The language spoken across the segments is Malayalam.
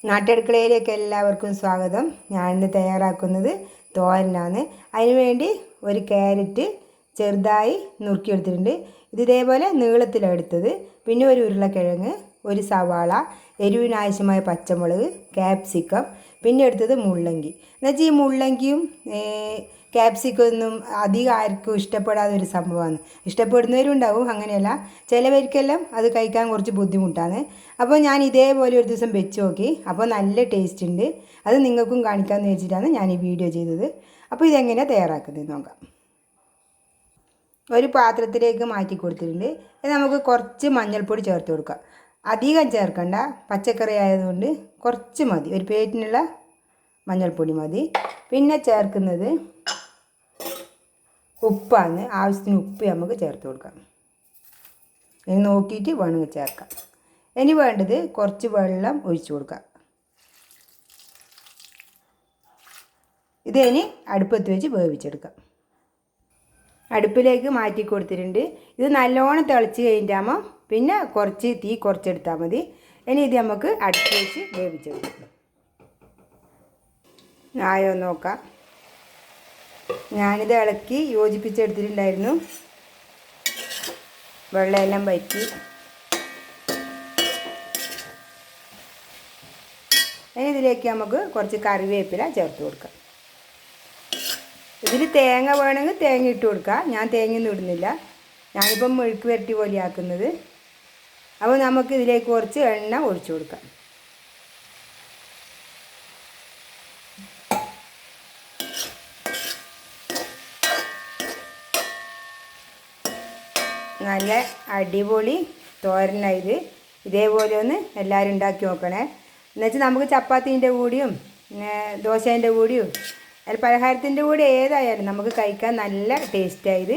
നാട്ടടുക്കളയിലേക്ക് എല്ലാവർക്കും സ്വാഗതം. ഞാനിന്ന് തയ്യാറാക്കുന്നത് തോരനാണ്. അതിനുവേണ്ടി ഒരു ക്യാരറ്റ് ചെറുതായി നുറുക്കിയെടുത്തിട്ടുണ്ട്. ഇതേപോലെ നീളത്തിലെടുത്തത്. പിന്നെ ഒരു ഉരുളക്കിഴങ്ങ്, ഒരു സവാള, എരിവിനാവശ്യമായ പച്ചമുളക്, ക്യാപ്സിക്കം, പിന്നെ എടുത്തത് മുള്ളങ്കി. എന്നുവെച്ചാൽ ഈ മുള്ളങ്കിയും ക്യാപ്സിക്കൊന്നും അധികം ആർക്കും ഇഷ്ടപ്പെടാത്ത ഒരു സംഭവമാണ്. ഇഷ്ടപ്പെടുന്നവരും ഉണ്ടാവും, അങ്ങനെയല്ല. ചിലവർക്കെല്ലാം അത് കഴിക്കാൻ കുറച്ച് ബുദ്ധിമുട്ടാണ്. അപ്പോൾ ഞാൻ ഇതേപോലെ ഒരു ദിവസം വെച്ച് നോക്കി. അപ്പോൾ നല്ല ടേസ്റ്റ് ഉണ്ട്. അത് നിങ്ങൾക്കും കാണിക്കാമെന്ന് വെച്ചിട്ടാണ് ഞാൻ ഈ വീഡിയോ ചെയ്തത്. അപ്പോൾ ഇതെങ്ങനെയാണ് തയ്യാറാക്കുന്നത് നോക്കാം. ഒരു പാത്രത്തിലേക്ക് മാറ്റി കൊടുത്തിട്ടുണ്ട്. നമുക്ക് കുറച്ച് മഞ്ഞൾപ്പൊടി ചേർത്ത് കൊടുക്കാം. അധികം ചേർക്കണ്ട, പച്ചക്കറി ആയതുകൊണ്ട് കുറച്ച് മതി. ഒരു പ്ലേറ്റിനുള്ള മഞ്ഞൾപ്പൊടി മതി. പിന്നെ ചേർക്കുന്നത് ഉപ്പാണ്. ആവശ്യത്തിന് ഉപ്പ് നമുക്ക് ചേർത്ത് കൊടുക്കാം. ഇനി നോക്കിയിട്ട് വേണമെങ്കിൽ ചേർക്കാം. ഇനി വേണ്ടത് കുറച്ച് വെള്ളം ഒഴിച്ചു കൊടുക്കാം. ഇതിനി അടുപ്പത്ത് വെച്ച് വേവിച്ചെടുക്കാം. അടുപ്പിലേക്ക് മാറ്റി കൊടുത്തിട്ടുണ്ട്. ഇത് നല്ലോണം തിളച്ച് കഴിഞ്ഞാകുമ്പോൾ പിന്നെ കുറച്ച് തീ കുറച്ചെടുത്താൽ മതി. ഇനി ഇത് നമുക്ക് അടുപ്പ് വെച്ച് വേവിച്ചെടുക്കാം. ആയോ നോക്കാം. ഞാനിത് ഇളക്കി യോജിപ്പിച്ചെടുത്തിട്ടുണ്ടായിരുന്നു. വെള്ളമെല്ലാം വറ്റി. ഇനി ഇതിലേക്ക് നമുക്ക് കുറച്ച് കറിവേപ്പില ചേർത്ത് കൊടുക്കാം. ഇതിൽ തേങ്ങ വേണമെങ്കിൽ തേങ്ങ ഇട്ട് കൊടുക്കാം. ഞാൻ തേങ്ങയൊന്നും ഇടുന്നില്ല. ഞാനിപ്പം മെഴുക്ക് വരട്ടി പോലെ ആക്കുന്നത്. അപ്പോൾ നമുക്ക് ഇതിലേക്ക് കുറച്ച് എണ്ണ ഒഴിച്ചു കൊടുക്കാം. നല്ല അടിപൊളി തോരനായത്. ഇതേപോലെ ഒന്ന് എല്ലാവരും ഉണ്ടാക്കി നോക്കണേ. എന്നുവെച്ചാൽ നമുക്ക് ചപ്പാത്തീൻ്റെ കൂടിയും ദോശേൻ്റെ കൂടിയും പലഹാരത്തിൻ്റെ കൂടെ ഏതായാലും നമുക്ക് കഴിക്കാൻ നല്ല ടേസ്റ്റായത്.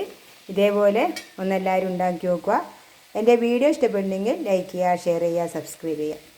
ഇതേപോലെ ഒന്ന് എല്ലാവരും ഉണ്ടാക്കി നോക്കുക. എൻ്റെ വീഡിയോ ഇഷ്ടപ്പെടുന്നെങ്കിൽ ലൈക്ക് ചെയ്യുക, ഷെയർ ചെയ്യുക, സബ്സ്ക്രൈബ് ചെയ്യുക.